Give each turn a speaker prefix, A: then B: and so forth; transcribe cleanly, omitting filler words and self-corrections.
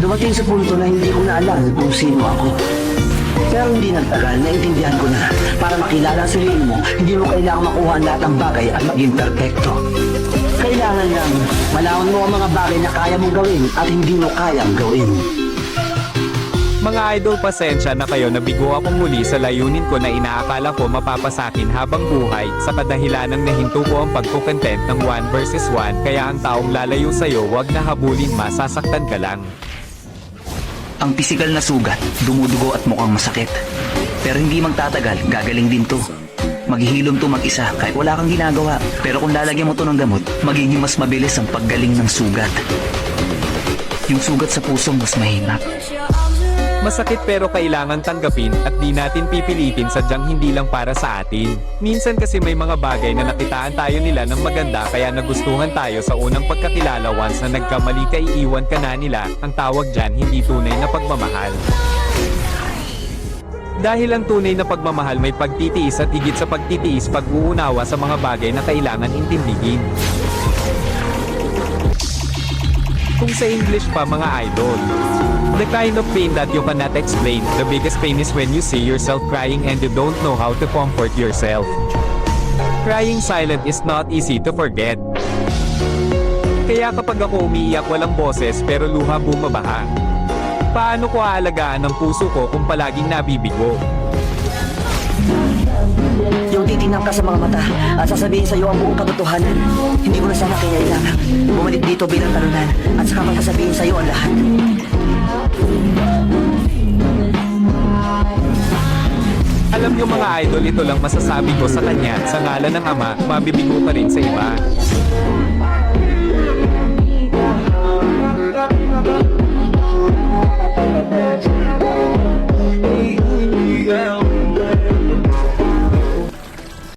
A: Dumating sa punto na hindi ko na alam kung sino ako. Pero hindi nagtagal, naintindihan ko na. Para makilala ang sarili mo, hindi mo kailangang makuha ang lahat ng bagay at maging perfecto. Kailangan lang malaman mo ang mga bagay na kaya mong gawin at hindi mo kayang gawin.
B: Mga idol, pasensya na kayo, nabigo akong muli sa layunin ko na inaakala ko mapapasakin habang buhay sa kadahilan ng nahinto ko ang pagkukontent ng 1 versus 1, kaya ang taong lalayo sa'yo wag na habulin, masasaktan ka lang.
A: Ang pisikal na sugat, dumudugo at mukhang masakit. Pero hindi magtatagal, gagaling din to. Maghihilom to mag-isa kahit wala kang ginagawa. Pero kung lalagyan mo to ng gamot, magiging mas mabilis ang paggaling ng sugat. Yung sugat sa puso mas mahina.
B: Masakit pero kailangan tanggapin at di natin pipilitin, sadyang hindi lang para sa atin. Minsan kasi may mga bagay na nakitaan tayo nila ng maganda kaya nagustuhan tayo sa unang pagkakilala, once na nagkamali ka iiwan ka na nila, ang tawag dyan hindi tunay na pagmamahal. Dahil ang tunay na pagmamahal may pagtitiis at higit sa pagtitiis pag-uunawa sa mga bagay na kailangan intindigin. Kung sa English pa mga idol, the kind of pain that you cannot explain, the biggest pain is when you see yourself crying and you don't know how to comfort yourself. Crying silent is not easy to forget. Kaya kapag ako umiiyak walang boses pero luha bumabaha. Paano ko aalagaan ang puso ko kung palaging nabibigo?
A: Yung titingnan ka sa mga mata at sasabihin sa iyo ang buong katotohanan. Hindi ko na sana kailangan bumalik dito bilang talunan at saka magsasabihin sa iyo ang lahat.
B: Alam niyo mga idol, ito lang masasabi ko sa kanya, sa ngalan ng Ama, mabibigo ka rin sa iba.